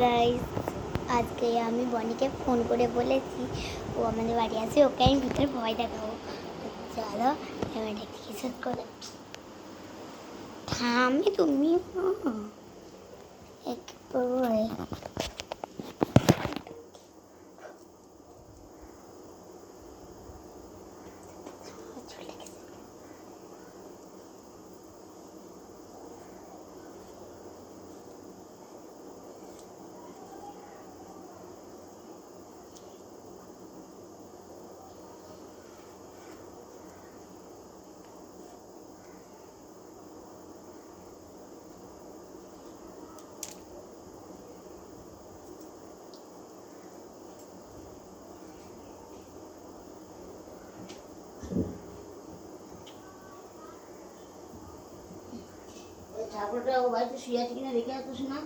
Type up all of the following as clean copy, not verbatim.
Guys, আজকে আমি বনিকে phone করে বলেছি ও আমাদের বাড়ি আসে, ওকে আমি ভিতরে ভয় দেখাবো। চলো ক্যামেরাটা কি সেট করে থামি তুমি একবারে ঠাকুরটা ও বাড়িতে শুয়ে আছে কিনা দেখে আসতো না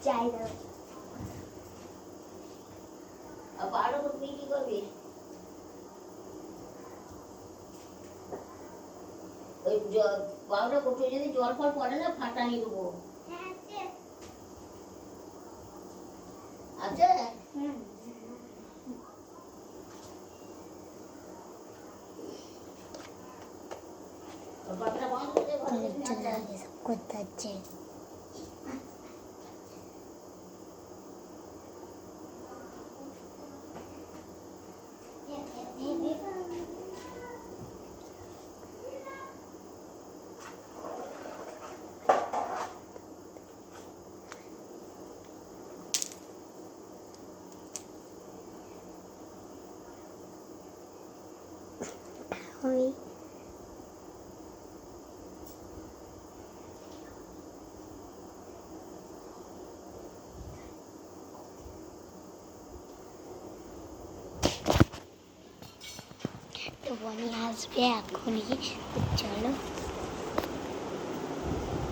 চাই দাও। আর বারো করতে কি করবি ওই বারোটা করতে যদি জল ফল পড়ে না ফাটানি দেবো। আছে বাচ্চা বন্ধ করে করতে হচ্ছে ওই তো বনি আসবে এখনই। চলো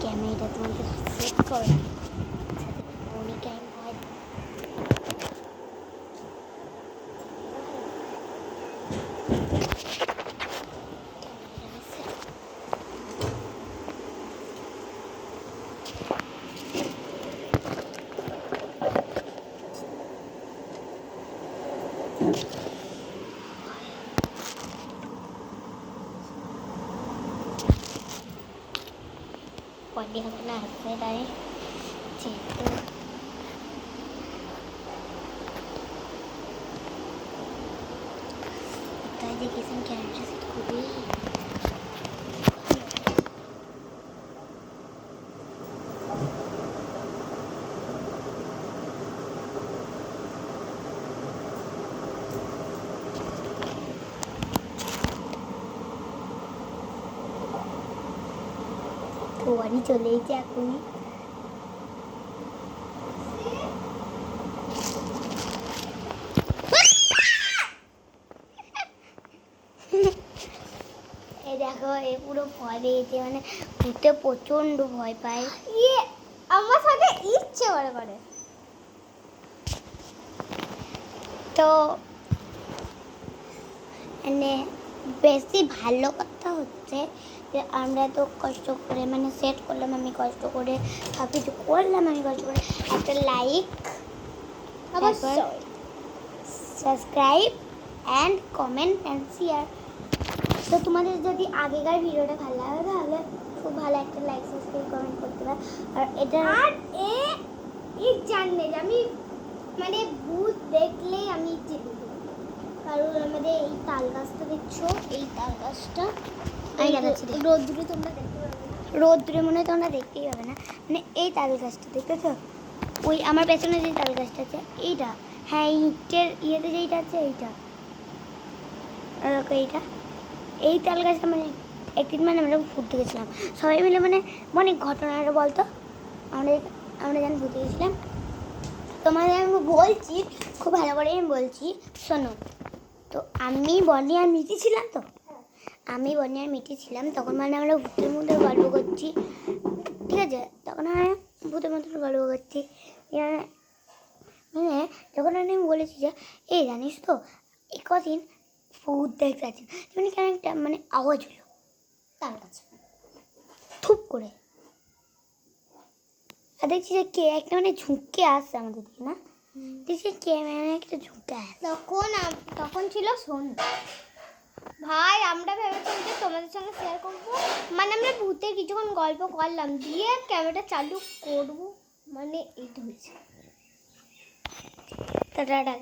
ক্যামেরাটা তোমাদের সেট করে বনিকে আমি ভয় বনি এখন আসবে তাই যেহেতু তাই দেখেছেন ক্যামেরাটা সেট করবি। তো বাড়ি চলে এসেছে এখনই। এই দেখো এ পুরো ভয় পেয়েছে, মানে ভূতে প্রচন্ড ভয় পায়। ইয়ে আমার সাথে ইচ্ছে করে তো মানে বেশি ভালো কথা হচ্ছে যে আমরা তো কষ্ট করে মানে সেট করলাম, আমি কষ্ট করে সব কিছু করলাম, আমি কষ্ট করে একটা লাইক অবশ্যই subscribe and comment and share. তো তোমাদের যদি আগেকার ভিডিওটা ভালো লাগে তাহলে খুব ভালো একটা লাইক সাবস্ক্রাইব কমেন্ট করতে পারো। আর এটা আর এই জানলে যে আমি মানে ভূত দেখলেই আমি চেপে যাই। কারণ আমাদের এই তাল গাছটা দেখছো, এই তাল গাছটা আমি দেখাচ্ছি দেখো। রোদ্দুরে তোমরা দেখতে পাবে না। রোদ্রে মনে হয় তোমরা দেখতেই পাবে না, মানে এই তাল গাছটা দেখতেছো, ওই আমার পেছনে যে তাল গাছটা আছে এইটা, হ্যাঁ ইটের ইয়েতে যেইটা আছে এইটা, আর দেখো এইটা, এই তাল গাছটা মানে একদিন মানে আমরা ঘুরতে গেছিলাম সবাই মিলে, মানে অনেক ঘটনাটা বলতো আমরা আমরা যখন ঘুরতে গেছিলাম। তোমাদের আমি বলছি খুব ভালো করে আমি বলছি শোনো। তো আমি বনি আর মিটি ছিলাম, তো আমি বনি আর মিটি ছিলাম তখন, মানে আমরা ভূতের মধ্যে গল্প করছি, ঠিক আছে, তখন আমি ভূতের মধ্যে গল্প করছি, মানে যখন আমি বলেছি যে এই জানিস তো এই কদিন ভূত দেখতে পাচ্ছি, মানে কেন একটা মানে আওয়াজ হলো তার কাছে থুপ করে, আর দেখছি যে কে একটা মানে ঝুঁকে আসছে আমাদের দিকে না, দেখছি কে মানে একটা ঝুঁকে আসছে। তখন ছিল সন্ধ্যা। ভাই আমরা ভেবেছিলাম যে তোমাদের সঙ্গে শেয়ার করবো, মানে আমরা ভূতের কিছুক্ষণ গল্প করলাম, দিয়ে ক্যামেরাটা চালু করবো, মানে এইটা হয়েছে। টাটা।